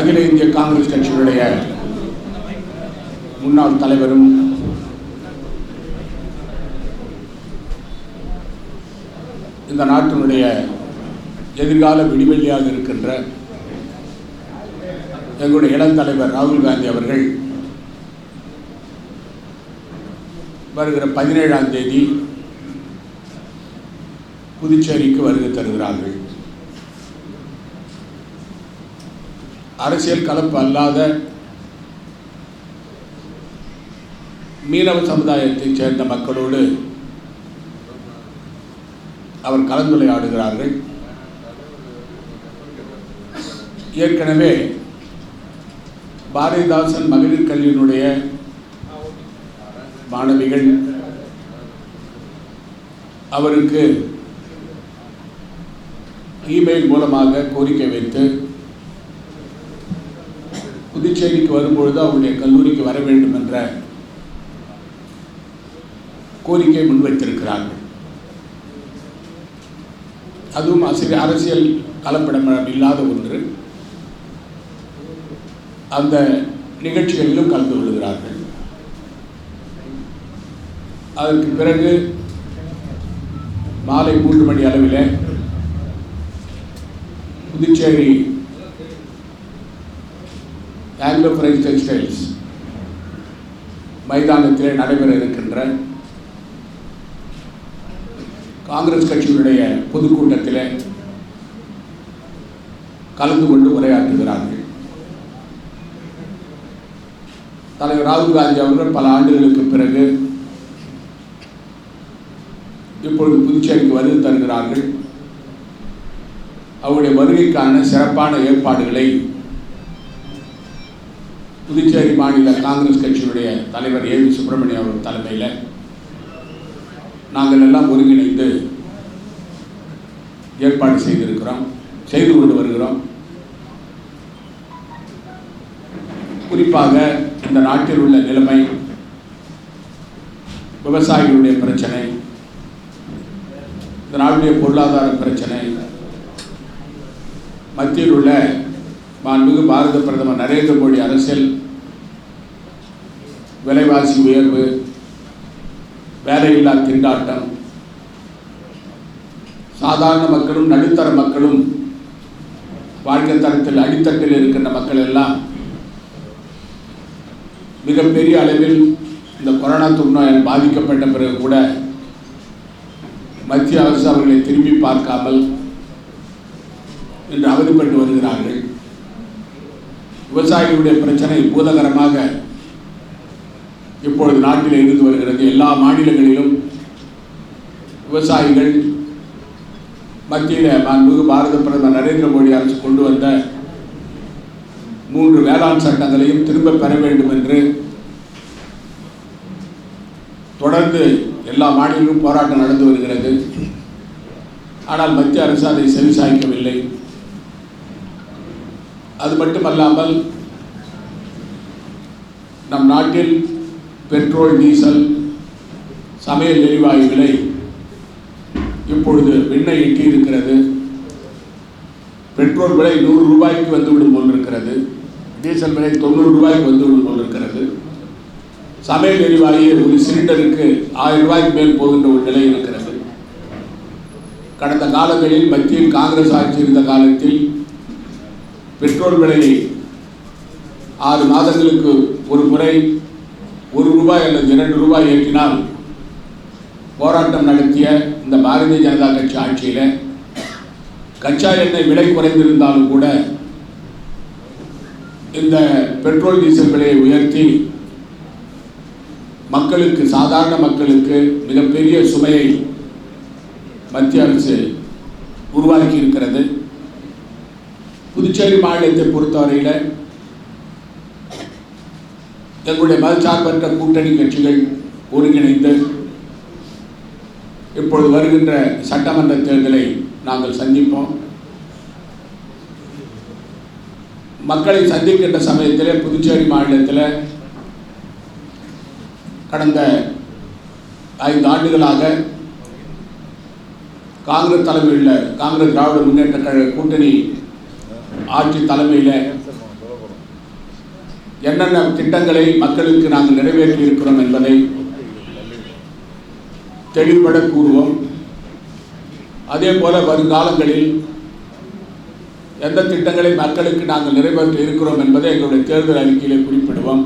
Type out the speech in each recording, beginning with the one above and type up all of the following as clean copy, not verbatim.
அகில இந்திய காங்கிரஸ் கட்சியினுடைய முன்னாள் தலைவரும் இந்த நாட்டினுடைய எதிர்கால விடிவெள்ளியாக இருக்கின்ற எங்களுடைய இளம் தலைவர் ராகுல் காந்தி அவர்கள் வருகிற 17ஆம் தேதி புதுச்சேரிக்கு வருகை தருகிறார்கள். அரசியல் கலப்பு அல்லாத மீனவ சமுதாயத்தைச் சேர்ந்த மக்களோடு அவர் கலந்துரையாடுகிறார்கள். ஏற்கனவே பாரதிதாசன் மகளிர் கல்வியினுடைய மாணவிகள் அவருக்கு இமெயில் மூலமாக கோரிக்கை வைத்து புதுச்சேரிக்கு வரும்பொழுது அவருடைய கல்லூரிக்கு வர வேண்டும் என்ற கோரிக்கை முன்வைத்திருக்கிறார்கள். அதுவும் அரசியல் கலப்படம் இல்லாத ஒன்று. அந்த நிகழ்ச்சிகளிலும் கலந்து கொள்கிறார்கள். அதற்கு பிறகு மாலை 3 மணி அளவில் புதுச்சேரி ஆங்கிலோ பிரெஞ்ச் டெக்ஸ்டைல்ஸ் மைதானத்திலே நடைபெற இருக்கின்ற காங்கிரஸ் கட்சியினுடைய பொதுக்கூட்டத்தில் கலந்து கொண்டு உரையாற்றுகிறார்கள். தலைவர் ராகுல் காந்தி அவர்கள் பல ஆண்டுகளுக்கு பிறகு இப்பொழுது புதுச்சேரிக்கு வருகை தருகிறார்கள். அவருடைய வருகைக்கான சிறப்பான ஏற்பாடுகளை புதுச்சேரி மாநில காங்கிரஸ் கட்சியினுடைய தலைவர் ஏ.வி. சுப்பிரமணியம் அவர்கள் தலைமையில் நாங்கள் எல்லாம் ஒருங்கிணைந்து ஏற்பாடு செய்து கொண்டு வருகிறோம். குறிப்பாக இந்த நாட்டில் உள்ள நிலைமை, விவசாயிகளுடைய பிரச்சனை, இந்த நாட்டுடைய பொருளாதார பிரச்சனை, மத்தியில் உள்ள மாண்புமிகு பாரத பிரதமர் நரேந்திர மோடி அரசியல் விலைவாசி உயர்வு, வேலையில்லா திண்டாட்டம், சாதாரண மக்களும் நடுத்தர மக்களும் வாழ்க்கை தரத்தில் அடித்தட்டில் இருக்கின்ற மக்கள் எல்லாம் மிகப்பெரிய அளவில் இந்த கொரோனா தொற்றுநோயால் பாதிக்கப்பட்ட பிறகு கூட மத்திய அரசு அவர்களை திரும்பி பார்க்காமல் இன்று அவதிப்பட்டு வருகிறார்கள். விவசாயிகளுடைய பிரச்சனை பூதகரமாக இப்பொழுது நாட்டில் இருந்து வருகிறது. எல்லா மாநிலங்களிலும் விவசாயிகள் மத்தியில் மாண்புமிகு பாரத பிரதமர் நரேந்திர மோடி அரசு கொண்டு வந்த 3 வேளாண் சட்டங்களையும் திரும்ப பெற வேண்டும் என்று தொடர்ந்து எல்லா மாநிலங்களும் போராட்டம் நடந்து வருகிறது. ஆனால் மத்திய அரசு அதை செவிசாய்க்கவில்லை. அது மட்டுமல்லாமல் நம் நாட்டில் பெட்ரோல், டீசல், சமையல் எரிவாயு விலை இப்பொழுது விண்ணை எட்டி இருக்கிறது. பெட்ரோல் விலை 100 ரூபாய்க்கு வந்துவிடும் போல் இருக்கிறது. டீசல் விலை 90 ரூபாய்க்கு வந்துவிடும் போல் இருக்கிறது. சமையல் எரிவாயு ஒரு சிலிண்டருக்கு 1000 ரூபாய்க்கு மேல் போகின்ற ஒரு நிலை இருக்கிறது. கடந்த காலங்களில் மத்தியில் காங்கிரஸ் ஆட்சி இருந்த காலத்தில் பெட்ரோல் விலையை 6 மாதங்களுக்கு ஒரு முறை 1 ரூபாய் அல்லது 2 ரூபாய் ஏற்றினால் போராட்டம் நடத்திய இந்த பாரதிய ஜனதா கட்சி ஆட்சியில் கச்சா எண்ணெய் விலை குறைந்திருந்தாலும் கூட இந்த பெட்ரோல் டீசல் விலையை உயர்த்தி மக்களுக்கு, சாதாரண மக்களுக்கு மிகப்பெரிய சுமையை மத்திய அரசு உருவாக்கி இருக்கிறது. புதுச்சேரி மாநிலத்தை பொறுத்தவரையில் எங்களுடைய மதச்சார்பற்ற கூட்டணி கட்சிகள் ஒருங்கிணைந்து இப்பொழுது வருகின்ற சட்டமன்ற தேர்தலை நாங்கள் சந்திப்போம். மக்களை சந்திக்கின்ற சமயத்தில் புதுச்சேரி மாநிலத்தில் கடந்த 5 ஆண்டுகளாக காங்கிரஸ் தலைமையில், காங்கிரஸ் திராவிட முன்னேற்ற கழக கூட்டணி ஆட்சி தலைமையில் என்னென்ன திட்டங்களை மக்களுக்கு நாங்கள் நிறைவேற்றி இருக்கிறோம் என்பதை தெளிவுபட கூறுவோம். அதே போல வருங்காலங்களில் எந்த திட்டங்களை மக்களுக்கு நாங்கள் நிறைவேற்றி இருக்கிறோம் என்பதை எங்களுடைய தேர்தல் அறிக்கையிலே குறிப்பிடுவோம்.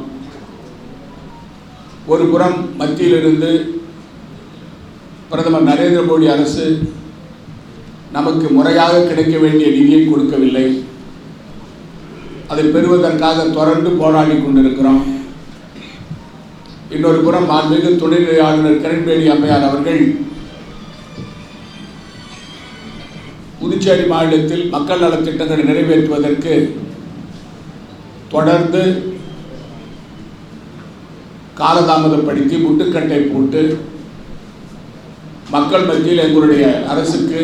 ஒரு புறம் மத்தியிலிருந்து பிரதமர் நரேந்திர மோடி அரசு நமக்கு முறையாக கிடைக்க வேண்டிய நிதியை கொடுக்கவில்லை. அதை பெறுவதற்காக தொடர்ந்து போராடி கொண்டிருக்கிறோம். இன்னொரு புறம் மாண்புமிகு துணைநிலை ஆளுநர் கிரண்பேடி அம்மையார் அவர்கள் புதுச்சேரி மாநிலத்தில் மக்கள் நலத்திட்டங்களை நிறைவேற்றுவதற்கு தொடர்ந்து காலதாமதப்படுத்தி முட்டுக்கட்டை போட்டு மக்கள் மத்தியில் எங்களுடைய அரசுக்கு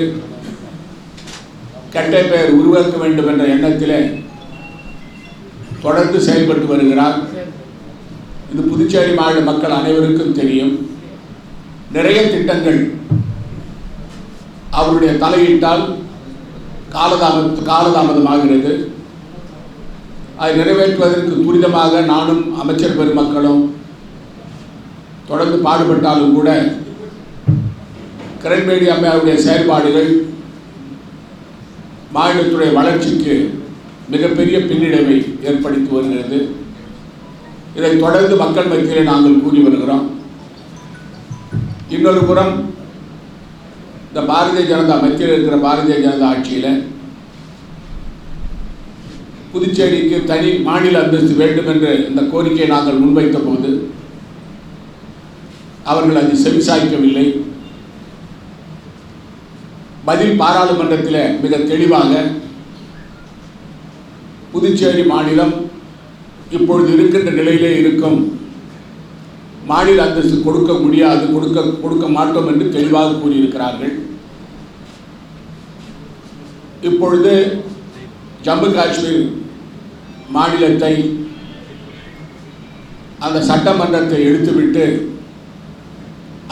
கெட்ட பெயர் உருவாக்க வேண்டும் என்ற எண்ணத்திலே தொடர்ந்து செயல்பட்டு வருகிறார். இது புதுச்சேரி மாநில மக்கள் அனைவருக்கும் தெரியும். நிறைய திட்டங்கள் அவருடைய தலையிட்டால் காலதாமதமாகிறது. அதை நிறைவேற்றுவதற்கு துரிதமாக நானும் அமைச்சர் பெருமக்களும் தொடர்ந்து பாடுபட்டாலும் கூட கிரண்பேடி அம்மையாருடைய செயல்பாடுகள் மாநிலத்துடைய வளர்ச்சிக்கு மிகப்பெரிய பின்னடைவை ஏற்படுத்தி வருகிறது. இதை தொடர்ந்து மக்கள் மத்தியிலே நாங்கள் கூறி வருகிறோம். இன்னொரு புறம் இந்த பாரதிய ஜனதா மத்தியில் இருக்கிற பாரதிய ஜனதா ஆட்சியில் புதுச்சேரிக்கு தனி மாநில அந்தஸ்து வேண்டும் என்ற இந்த கோரிக்கையை நாங்கள் முன்வைத்த போது அவர்கள் அதை செவிசாய்க்கவில்லை. பதில் பாராளுமன்றத்தில் மிக தெளிவாக புதுச்சேரி மாநிலம் இப்பொழுது இருக்கின்ற நிலையிலே இருக்கும், மாநில அந்தஸ்து கொடுக்க முடியாது, கொடுக்க மாட்டோம் என்று தெளிவாக கூறியிருக்கிறார்கள். இப்பொழுது ஜம்மு காஷ்மீர் மாநிலத்தை அந்த சட்டமன்றத்தை எடுத்துவிட்டு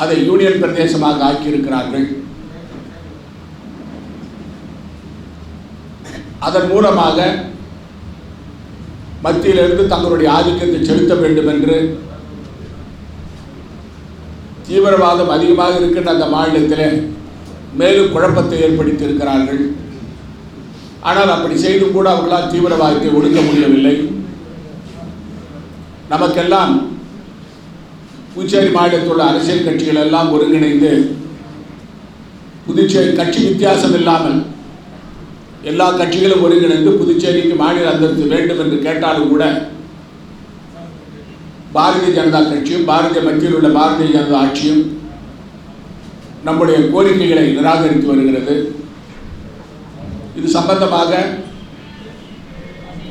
அதை யூனியன் பிரதேசமாக ஆக்கியிருக்கிறார்கள். அதன் மூலமாக மத்தியிலிருந்து தங்களுடைய ஆதிக்கத்தை செலுத்த வேண்டும் என்று தீவிரவாதம் அதிகமாக இருக்கின்ற அந்த மாநிலத்தில் மேலும் குழப்பத்தை ஏற்படுத்தி இருக்கிறார்கள். ஆனால் அப்படி செய்தும் கூட அவர்களால் தீவிரவாதத்தை ஒடுக்க முடியவில்லை. நமக்கெல்லாம் புதுச்சேரி மாநிலத்தில் உள்ள அரசியல் கட்சிகள் எல்லாம் ஒருங்கிணைந்து புதுச்சேரி கட்சி வித்தியாசம் இல்லாமல் எல்லா கட்சிகளும் ஒருங்கிணைந்து புதுச்சேரிக்கு மாநில அந்தஸ்து வேண்டும் என்று கேட்டாலும் கூட பாரதிய ஜனதா கட்சியும் மத்தியில் உள்ள பாரதிய ஜனதா ஆட்சியும் நம்முடைய கோரிக்கைகளை நிராகரித்து வருகிறது. இது சம்பந்தமாக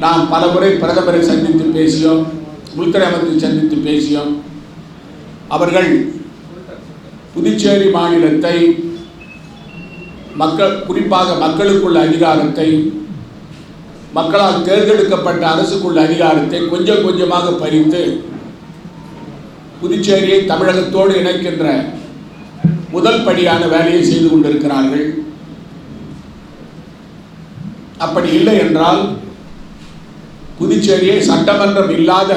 நாம் பலமுறை பிரதமரை சந்தித்து பேசியோம், உள்துறை அமைச்சரை சந்தித்து பேசியோம். அவர்கள் புதுச்சேரி மாநிலத்தை குறிப்பாக மக்களுக்குள்ள அதிகாரத்தை, மக்களால் தேர்ந்தெடுக்கப்பட்ட அரசுக்குள்ள அதிகாரத்தை கொஞ்சம் கொஞ்சமாக பறித்து புதுச்சேரியை தமிழகத்தோடு இணைக்கின்ற முதல் படியான வேலையை செய்து கொண்டிருக்கிறார்கள். அப்படி இல்லை என்றால் புதுச்சேரியை சட்டமன்றம் இல்லாத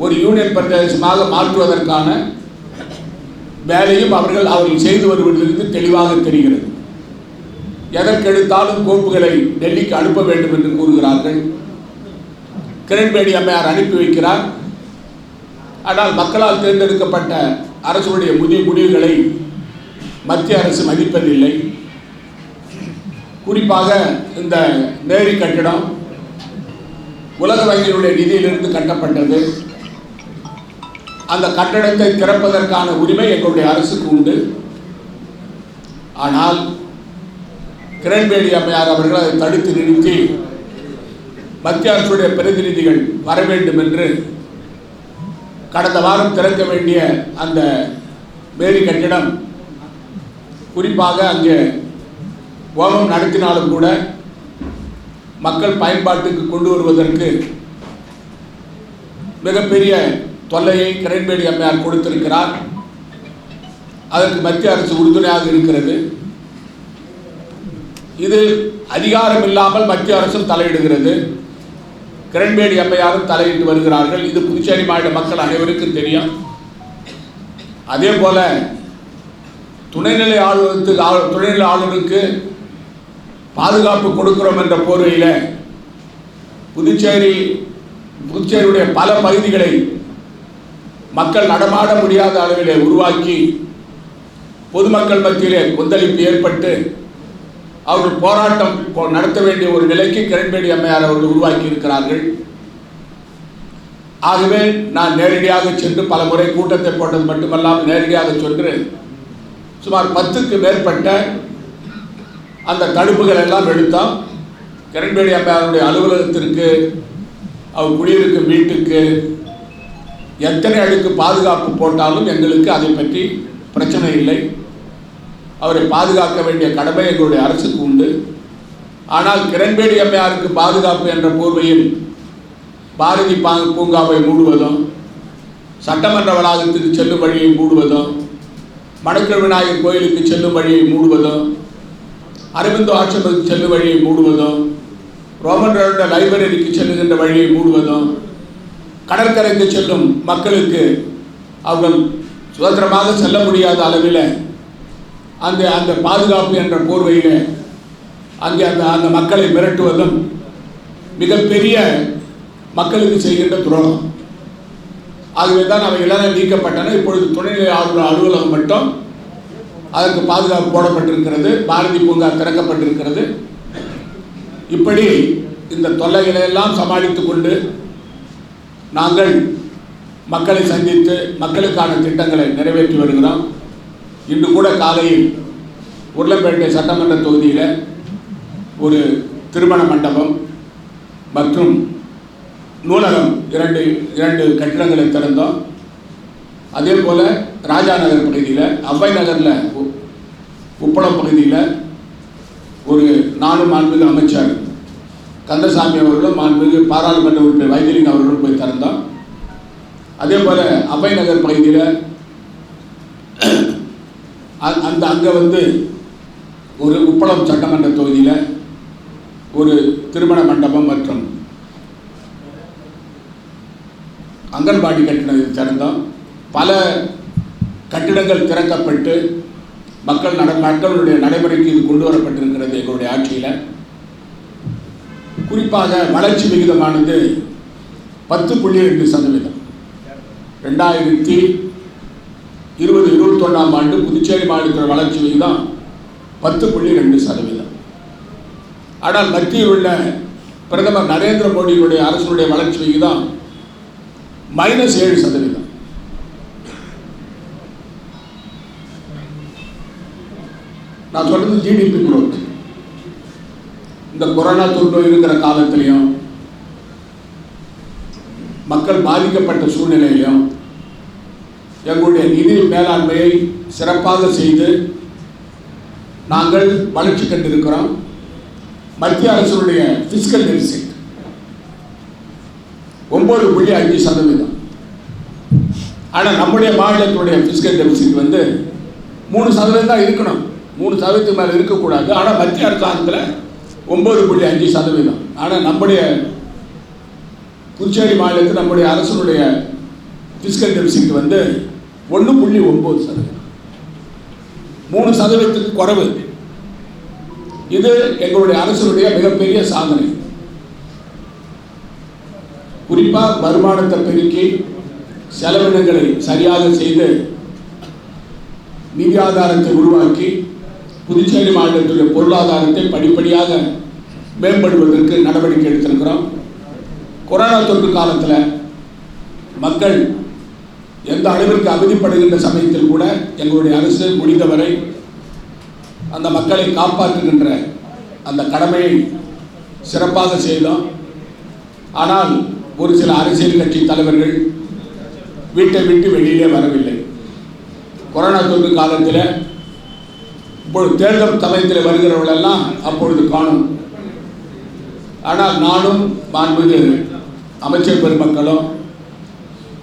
ஒரு யூனியன் பிரதேசமாக மாற்றுவதற்கான வேலையும் அவர்கள் செய்து வருவதிலிருந்து தெளிவாக தெரிகிறது. எதற்கெடுத்தாலும் கோப்புகளை டெல்லிக்கு அனுப்ப வேண்டும் என்று கூறுகிறார்கள். கிரண்பேடி அம்மையார் அனுப்பி வைக்கிறார். ஆனால் மக்களால் தேர்ந்தெடுக்கப்பட்ட அரசுடைய முடிவுகளை மத்திய அரசு மதிப்பதில்லை. குறிப்பாக இந்த நேரி கட்டிடம் உலக வங்கியினுடைய நிதியிலிருந்து கட்டப்பட்டது. அந்த கட்டடத்தை திறப்பதற்கான உரிமை எங்களுடைய அரசுக்கு உண்டு. ஆனால் கிரண்பேடி அம்மையார் அவர்கள் அதை தடுத்து நிறுத்தி மத்திய அரசுடைய பிரதிநிதிகள் வர வேண்டும் என்று கடந்த வாரம் திறக்க வேண்டிய அந்த மேரி கட்டிடம், குறிப்பாக அங்கே ஹோமம் நடத்தினாலும் கூட மக்கள் பயன்பாட்டுக்கு கொண்டு வருவதற்கு மிகப்பெரிய தொல்லையை கிரண்பேடி அம்மையார் கொடுத்திருக்கிறார். அதற்கு மத்திய அரசு உறுதுணையாக இருக்கிறது. இது அதிகாரம் இல்லாமல் மத்திய அரசும் தலையிடுகிறது. கிரண்பேடி அம்மையாரும் தலையிட்டு வருகிறார்கள். இது புதுச்சேரி மாநில மக்கள் அனைவருக்கும் தெரியும். அதே போல துணைநிலை ஆளுநருக்கு பாதுகாப்பு கொடுக்கிறோம் என்ற போர்வையில் புதுச்சேரியுடைய பல பகுதிகளை மக்கள் நடமாட முடியாத அளவிலே உருவாக்கி பொதுமக்கள் மத்தியிலே கொந்தளிப்பு ஏற்பட்டு அவர்கள் போராட்டம் நடத்த வேண்டிய ஒரு நிலைக்கு கிரண்பேடி அம்மையார் அவர்கள் உருவாக்கி இருக்கிறார்கள். ஆகவே நான் நேரடியாக சென்று பல முறை கூட்டத்தை போட்டது மட்டுமல்லாமல் நேரடியாக சென்று சுமார் 10க்கு மேற்பட்ட அந்த தடுப்புகள் எல்லாம் எடுத்தோம். கிரண்பேடி அம்மையாருடைய அலுவலகத்திற்கு, அவர் குடியிருக்கும் வீட்டுக்கு எத்தனை அடுக்கு பாதுகாப்பு போட்டாலும் எங்களுக்கு அதை பற்றி பிரச்சனை இல்லை. அவரை பாதுகாக்க வேண்டிய கடமை எங்களுடைய அரசுக்கு உண்டு. ஆனால் கிரண்பேடி அம்மையாருக்கு பாதுகாப்பு என்ற போர்வையில் பாரதி பூங்காவை மூடுவதும், சட்டமன்ற வளாகத்துக்கு செல்லும் வழியை மூடுவதும், மணக்கல் விநாயகர் கோயிலுக்கு செல்லும் வழியை மூடுவதும், அரவிந்தோ ஆசிரமத்துக்கு செல்லும் வழியை மூடுவதும், ரோமன் ரோட லைப்ரரிக்கு செல்லுகின்ற வழியை மூடுவதும், கடற்கரைக்கு செல்லும் மக்களுக்கு அவர்கள் சுதந்திரமாக செல்ல முடியாத அளவில் அந்த பாதுகாப்பு என்ற போர்வையில் அங்கே அந்த மக்களை மிரட்டுவதும் மிகப்பெரிய மக்களுக்கு செய்கின்ற துரோகம். ஆகவே தான் அவை எல்லாம் நீக்கப்பட்டன. இப்பொழுது துணைநிலை ஆளுநர் அலுவலகம் மட்டும் அதற்கு பாதுகாப்பு போடப்பட்டிருக்கிறது. பாரதி பூங்கா திறக்கப்பட்டிருக்கிறது. இப்படி இந்த தொல்லைகளை எல்லாம் சமாளித்துக் கொண்டு நாங்கள் மக்களை சந்தித்து மக்களுக்கான திட்டங்களை நிறைவேற்றி வருகிறோம். இன்று கூட காலையில் உருளைப்பேட்டை சட்டமன்ற தொகுதியில் ஒரு திருமண மண்டபம் மற்றும் நூலகம் இரண்டு கட்டிடங்களை திறந்தோம். அதே போல் ராஜா நகர் பகுதியில், அவ்வை நகரில், உப்பளம் பகுதியில் ஒரு நானும் மாண்புமிகு அமைச்சர் கந்தசாமி அவர்களும் மாண்புமிகு பாராளுமன்ற உறுப்பினர் வைத்திலிங்கம் அவர்களும் போய் திறந்தோம். அதே போல் அவ்வை நகர் பகுதியில் அங்கே ஒரு உப்பளம் சட்டமன்ற தொகுதியில் ஒரு திருமண மண்டபம் மற்றும் அங்கன்வாடி கட்டிடங்கள் திறந்தோம். பல கட்டிடங்கள் திறக்கப்பட்டு மக்களுடைய நடைமுறைக்கு இது கொண்டு வரப்பட்டிருக்கிறது எங்களுடைய ஆட்சியில். குறிப்பாக வளர்ச்சி விகிதமானது 10.2%. 2020-21ஆம் ஆண்டு புதுச்சேரி மாநிலத்தின் வளர்ச்சி விகிதம் 10.2%. ஆனால் மத்தியில் உள்ள பிரதமர் நரேந்திர மோடியுடைய அரசுடைய வளர்ச்சி விகிதம் -7%. நான் சொல்றது ஜிடிபி growth. இந்த கொரோனா தொற்று இருக்கிற காலத்திலையும் மக்கள் பாதிக்கப்பட்ட சூழ்நிலையிலும் எங்களுடைய நிதி மேலாண்மையை சிறப்பாக செய்து நாங்கள் வளர்ச்சி கண்டிருக்கிறோம். மத்திய அரசுடைய பிஸ்கல் டெபிசிட் 9.5%. ஆனால் நம்முடைய மாநிலத்துடைய பிஸ்கல் டெபிசிட் 3% தான் இருக்கணும். 3% மேலே இருக்கக்கூடாது. ஆனால் மத்திய அரசாங்கத்தில் 9.5%. ஆனால் நம்முடைய புதுச்சேரி மாநிலத்தில் நம்முடைய அரசுடைய பிஸ்கல் டெபிசிட் 1.9%. 3%க்கு குறைவு. இது எங்களுடைய அரசுடைய மிகப்பெரிய சாதனை. குறிப்பாக வருமானத்தை பெருக்கி செலவினங்களை சரியாக செய்து நிதி ஆதாரத்தை உருவாக்கி புதுச்சேரி மாநிலத்துடைய பொருளாதாரத்தை படிப்படியாக மேம்படுவதற்கு நடவடிக்கை எடுத்திருக்கிறோம். கொரோனா தொற்று காலத்தில் மக்கள் எந்த அளவிற்கு அவதிப்படுகின்ற சமயத்தில் கூட எங்களுடைய அரசு முடிந்தவரை அந்த மக்களை காப்பாற்றுகின்ற அந்த கடமையை சிறப்பாக செய்தோம். ஆனால் ஒரு சில அரசியல் கட்சி தலைவர்கள் வீட்டை விட்டு வெளியிலே வரவில்லை. கொரோனா தொற்று காலத்தில் இப்பொழுது தேர்தல் சமயத்தில் வருகிறவர்களெல்லாம் அப்பொழுது காணும். ஆனால் நானும் மாண்புமிகு அமைச்சர் பெருமக்களும்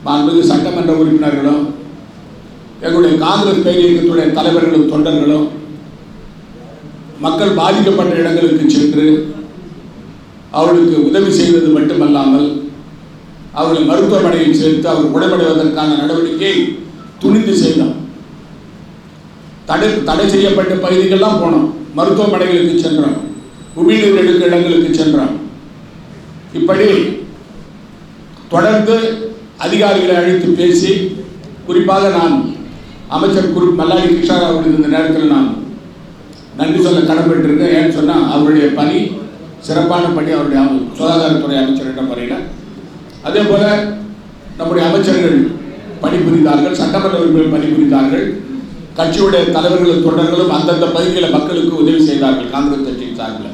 மாண்புமிகு சட்டமன்ற உறுப்பினர்களும் எங்களுடைய காங்கிரஸ் பேரியக்கத்துடைய தலைவர்களும் தொண்டர்களும் மக்கள் பாதிக்கப்பட்ட இடங்களுக்கு சென்று அவளுக்கு உதவி செய்வது மட்டுமல்லாமல் அவர்களை மருத்துவமனையில் சேர்த்து அவர் குணமடைவதற்கான நடவடிக்கையை துணிந்து செய்தோம். தடை செய்யப்பட்ட பகுதிகளெல்லாம் போனோம், மருத்துவமனைகளுக்கு சென்றோம், உமிழ்நீர் எடுக்க இடங்களுக்கு சென்றோம். இப்படி தொடர்ந்து அதிகாரிகளை அழைத்து பேசி, குறிப்பாக நான் அமைச்சர் மல்லாடி கிருஷ்ணராவ் அவர்களுக்கு இந்த நேரத்தில் நான் நன்றி சொல்ல கடமைப்பட்டிருக்கேன். ஏன்னு சொன்னால் அவருடைய பணி சிறப்பான பணி, அவருடைய சுகாதாரத்துறை அமைச்சரிடம் வரையில். அதே போல் நம்முடைய அமைச்சர்கள் பணிபுரிந்தார்கள், சட்டமன்ற உறுப்பினர்கள் பணிபுரிந்தார்கள், கட்சியுடைய தலைவர்களும் தொண்டர்களும் அந்தந்த பகுதியில் மக்களுக்கு உதவி செய்தார்கள் காங்கிரஸ் கட்சியின் சார்பில்.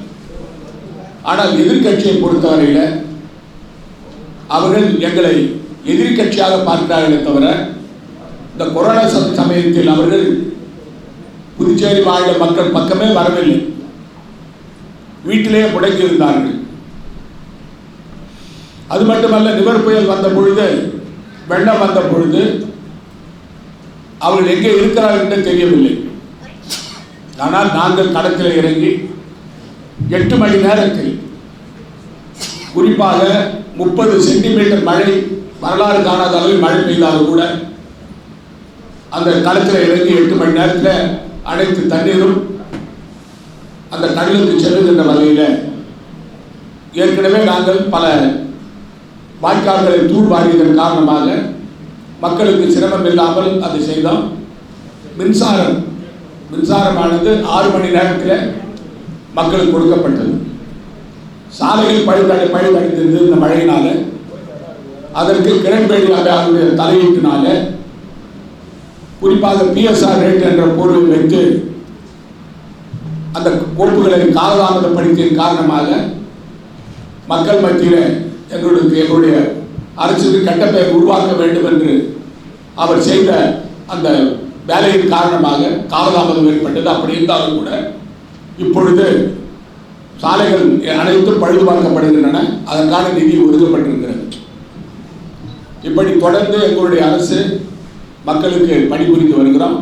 ஆனால் எதிர்கட்சியை பொறுத்தவரையில் அவர்கள் எங்களை எதிர்கட்சியாக பார்க்கிறார்களே தவிர இந்த கொரோனா சமயத்தில் அவர்கள் புதுச்சேரி மாநில மக்கள் பக்கமே வரவில்லை, வீட்டிலேயே முடங்கியிருந்தார்கள். அது மட்டுமல்ல, நிவர் புயல் வந்த பொழுது, வெள்ளம் வந்த பொழுது அவர்கள் எங்கே இருக்கிறார்கள் என்று தெரியவில்லை. ஆனால் நாங்கள் களத்தில் இறங்கி 8 மணி நேரத்தில் குறிப்பாக 30 சென்டிமீட்டர் மழை, வரலாறு காணாத அளவில் மழை பெய்தாலும் கூட அந்த களத்தில் இறங்கி 8 மணி நேரத்தில் அனைத்து தண்ணீரும் அந்த கடலுக்கு செல்லுகின்ற வகையில் ஏற்கனவே நாங்கள் பல வாய்க்கால்களை தூர்வாரியதன் காரணமாக மக்களுக்கு சிரமம் இல்லாமல் அதை செய்தோம். மின்சாரமானது 6 மணி நேரத்தில் மக்களுக்கு கொடுக்கப்பட்டது. சாலைகள் பழுதடைந்திருந்தது இந்த மழையினால. அதற்கு கிரண்பேடி அவருடைய தலையீட்டினால, குறிப்பாக PSR ரேட் என்ற பொருளை வைத்து அந்த கோப்புகளை காலதாமதப்படுத்தியதன் காரணமாக மக்கள் மத்தியில் எங்களுடைய அரசுக்கு கெட்ட பெயர் உருவாக்க வேண்டும் என்று அவர் செய்த அந்த வேலையின் காரணமாக காலதாமதம் ஏற்பட்டது. அப்படி இருந்தாலும் கூட இப்பொழுது சாலைகள் அனைத்தும் பழுதுபார்க்கப்படுகின்றன, அதற்கான நிதி ஒதுக்கப்பட்டிருக்கிறது. இப்படி தொடர்ந்து எங்களுடைய அரசு மக்களுக்கு பணிபுரிந்து வருகிறோம்.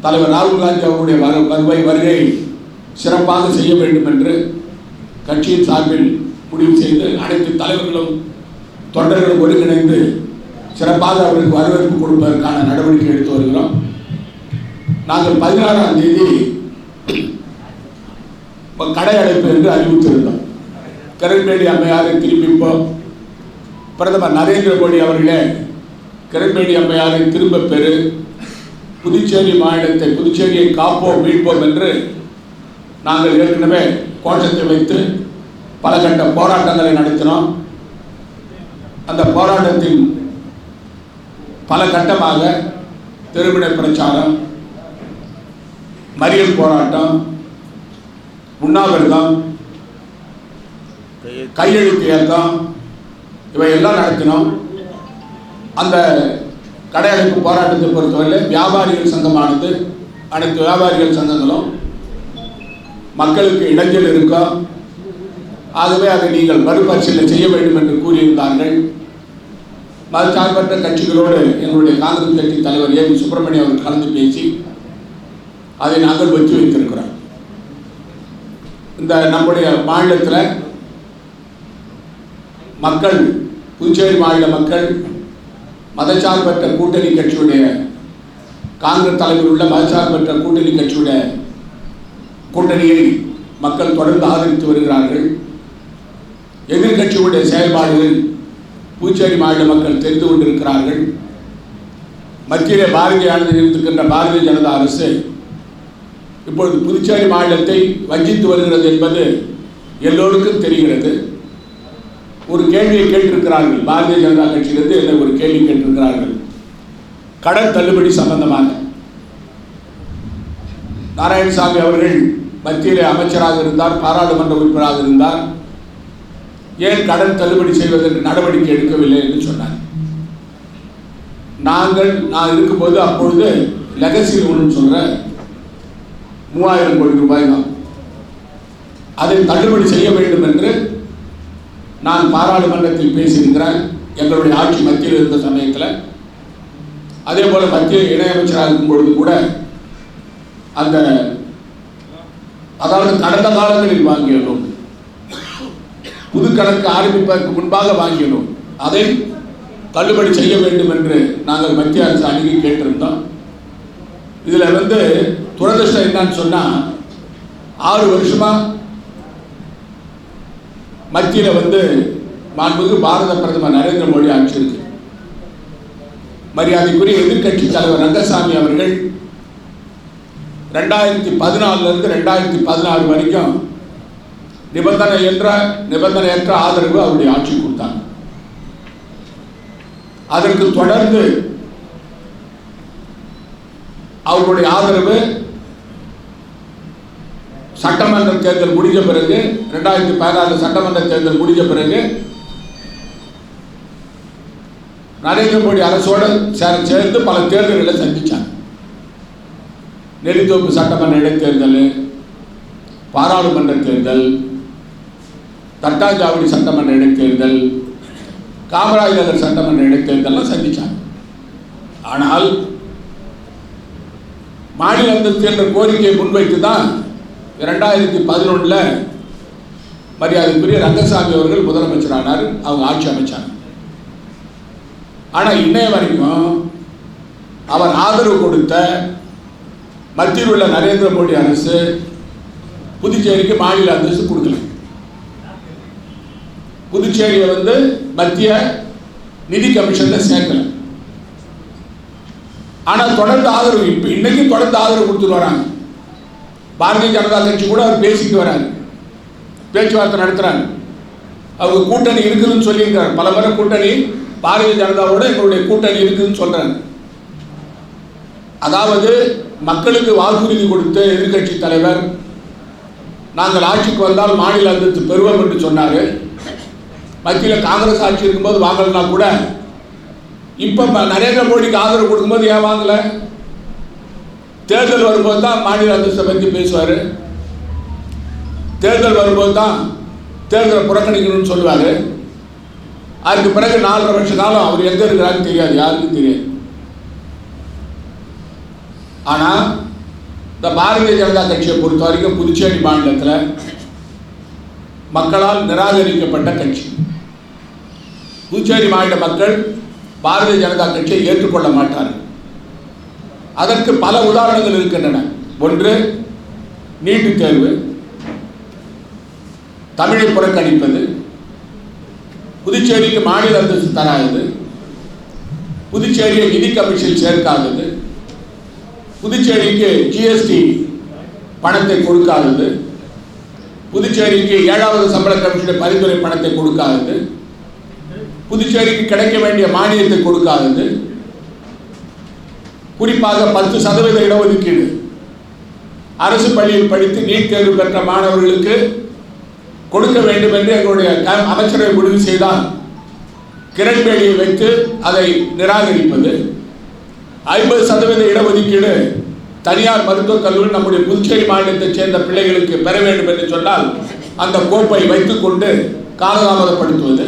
தலைவர் ராகுல் காந்தி அவருடைய வருகை சிறப்பாக செய்ய வேண்டும் என்று கட்சியின் சார்பில் முடிவு செய்து அனைத்து தலைவர்களும் தொண்டர்களும் ஒருங்கிணைந்து சிறப்பாக அவருக்கு வரவேற்பு கொடுப்பதற்கான நடவடிக்கை எடுத்து வருகிறோம். நாங்கள் 16ஆம் தேதி கடை அடைப்பு என்று அறிவித்திருந்தோம். கிரண்பேடி அம்மையாரை திரும்பி இப்போ பிரதமர் நரேந்திர மோடி அவர்களே கிரண்பேடி அம்மையாரை திரும்ப பெறு, புதுச்சேரி மாநிலத்தை, புதுச்சேரியை காப்போம் மீட்போம் என்று நாங்கள் ஏற்கனவே கோஷத்தை வைத்து பல கட்ட போராட்டங்களை நடத்தினோம். அந்த போராட்டத்தின் பல கட்டமாக தெருமுனை பிரச்சாரம், மறியல் போராட்டம், உண்ணாவிரதம், கையெழுத்து இயக்கம், இவையெல்லாம் நடத்தினோம். அந்த கடையடைப்பு போராட்டத்தை பொறுத்தவரையில் வியாபாரிகள் சங்கமானது, அனைத்து வியாபாரிகள் சங்கங்களும் மக்களுக்கு இடைஞ்சல் இருக்கும், ஆகவே அதை நீங்கள் மறுபரிசீலனை செய்ய வேண்டும் என்று கூறியிருந்தார்கள். மதச்சார்பற்ற கட்சிகளோடு எங்களுடைய காங்கிரஸ் கட்சி தலைவர் ஏபி சுப்பிரமணியம் அவர் கலந்து பேசி அதை நாங்கள் ஒத்தி வைத்திருக்கிறோம். இந்த நம்முடைய மாநிலத்தில் மக்கள், புதுச்சேரி மாநில மக்கள் மதச்சார்பற்ற கூட்டணி கட்சியுடைய, காங்கிரஸ் தலைமையில் உள்ள மதச்சார்பற்ற கூட்டணி கட்சியுடைய கூட்டணியை மக்கள் தொடர்ந்து ஆதரித்து வருகிறார்கள். எதிர்கட்சியுடைய செயல்பாடுகள் புதுச்சேரி மாநில மக்கள் தெரிந்து கொண்டிருக்கிறார்கள். மத்தியிலே பாரதிய இருக்கின்ற பாரதிய ஜனதா அரசு இப்பொழுது புதுச்சேரி மாநிலத்தை வஞ்சித்து வருகிறது என்பது எல்லோருக்கும் தெரிகிறது. ஒரு கேள்வியை கேட்டிருக்கிறார்கள், பாரதிய ஜனதா கட்சியிலிருந்து என்ன ஒரு கேள்வி கேட்டிருக்கிறார்கள். கடன் தள்ளுபடி சம்பந்தமாக நாராயணசாமி அவர்கள் மத்தியிலே அமைச்சராக இருந்தார், பாராளுமன்ற உறுப்பினராக இருந்தார், ஏன் கடன் தள்ளுபடி செய்வதற்கு நடவடிக்கை எடுக்கவில்லை என்று சொன்னார். நான் இருக்கும்போது அப்பொழுது லெகசி லோன் சொல்ற 3000 கோடி ரூபாய் தான், அதை தள்ளுபடி செய்ய வேண்டும் என்று நான் பாராளுமன்றத்தில் பேசியிருக்கிறேன். எங்களுடைய ஆட்சி மத்தியில் இருந்த சமயத்தில், அதே போல மத்திய இணையமைச்சராக இருக்கும் பொழுது கூட அந்த, அதாவது கடந்த காலங்களில் வாங்கிய லோன் புது கணக்கு ஆரம்பிப்பதற்கு முன்பாக வாங்கினோம். அதை தள்ளுபடி செய்ய வேண்டும் என்று நாங்கள் மத்திய அரசு அணுகி கேட்டிருந்தோம். இதில் துரதிர்ஷ்டம் என்னன்னு சொன்னால் 6 வருஷமா மத்தியில் மாண்புமிகு பாரத பிரதமர் நரேந்திர மோடி ஆட்சி இருக்கு. மரியாதைக்குரிய எதிர்கட்சி தலைவர் ரங்கசாமி அவர்கள் 2014 2016 வரைக்கும் நிபந்தனையற்ற ஆதரவு அவருடைய ஆட்சி கொடுத்தாங்க. அதற்கு தொடர்ந்து அவருடைய ஆதரவு சட்டமன்ற தேர்தல் முடிஞ்ச பிறகு 2016 சட்டமன்ற தேர்தல் முடிஞ்ச பிறகு நரேந்திர மோடி அரசோடு சேர்ந்து பல தேர்தல்களை சந்திச்சாங்க. நெல்லித்தோப்பு சட்டமன்ற இடைத்தேர்தல், பாராளுமன்ற தேர்தல், தட்டாஞ்சாவடி சட்டமன்ற இடைத்தேர்தல், காமராஜ் நகர் சட்டமன்ற இடைத்தேர்தல்லாம் சந்திச்சாங்க. ஆனால் மாநில அந்தஸ்து என்ற கோரிக்கையை முன்வைத்து தான் 2011 மரியாதைக்குரிய ரங்கசாமி அவர்கள் முதலமைச்சரானார். அவங்க ஆட்சி அமைச்சாங்க. ஆனால் இன்னைய வரைக்கும் அவர் ஆதரவு கொடுத்த மத்தியில் உள்ள நரேந்திர மோடி அரசு புதுச்சேரிக்கு மாநில அந்தஸ்து கொடுக்கல. புதுச்சேரியை மத்திய நிதி கமிஷன்ல சேர்க்கல. ஆனால் தொடர்ந்து ஆதரவு இன்னைக்கு தொடர்ந்து ஆதரவு கொடுத்துட்டு வராங்க. பாரதிய ஜனதா கட்சி கூட அவர் பேசிட்டு வராங்க, பேச்சுவார்த்தை நடத்துறாங்க. அவங்க கூட்டணி இருக்குதுன்னு சொல்லியிருக்காரு. பல முறை கூட்டணி பாரதிய ஜனதாவோட எங்களுடைய கூட்டணி இருக்குதுன்னு சொல்றாங்க. அதாவது மக்களுக்கு வாக்குறுதி கொடுத்த எதிர்கட்சி தலைவர் நாங்கள் ஆட்சிக்கு வந்தால் மாநில அந்தஸ்து பெறுவோம் என்று சொன்னார். மத்தியில் காங்கிரஸ் ஆட்சி இருக்கும்போது வாங்கலனா கூட இப்போ நரேந்திர மோடிக்கு ஆதரவு கொடுக்கும்போது ஏன் வாங்கலை? தேர்தல் வரும்போது தான் மாநில அந்தஸ்தை பற்றி பேசுவார். தேர்தல் வரும்போது தான் தேர்தலை புறக்கணிக்கணும்னு சொல்லுவார். அதுக்கு பிறகு 4.5 வருஷ காலம் அவர் எங்கே இருக்கிறாருன்னு தெரியாது, யாருக்கும் தெரியாது. ஆனால் இந்த பாரதிய ஜனதா கட்சியை பொறுத்த வரைக்கும் புதுச்சேரி மாநிலத்தில் மக்களால் நிராகரிக்கப்பட்ட கட்சி. புதுச்சேரி மாநில மக்கள் பாரதிய ஜனதா கட்சியை ஏற்றுக்கொள்ள மாட்டார்கள். அதற்கு பல உதாரணங்கள் இருக்கின்றன. ஒன்று, நீட்டுத் தேர்வு, தமிழை புறக்கணிப்பது, புதுச்சேரிக்கு மாநில அந்தஸ்து தராதது, புதுச்சேரியை நிதி கமிஷனில் சேர்க்காதது, புதுச்சேரிக்கு ஜிஎஸ்டி பணத்தை கொடுக்காதது, புதுச்சேரிக்கு 7வது சம்பள கமிஷனுடைய பரிந்துரை பணத்தை கொடுக்காதது, புதுச்சேரிக்கு கிடைக்க வேண்டிய மானியத்தை கொடுக்காதது, குறிப்பாக 10% இடஒதுக்கீடு, அரசு பள்ளியில் படித்து நீட் தேர்வு பெற்ற மாணவர்களுக்கு கொடுக்க வேண்டும் என்று எங்களுடைய அமைச்சரவை முடிவு செய்தால் கிரண்பேடியை வைத்து அதை நிராகரிப்பது, 50% இடஒதுக்கீடு தனியார் மருத்துவக் கல்லூரி நம்முடைய புதுச்சேரி மாநிலத்தைச் சேர்ந்த பிள்ளைகளுக்கு பெற வேண்டும் என்று சொன்னால் அந்த கோப்பை வைத்துக் கொண்டு காலதாமதப்படுத்துவது,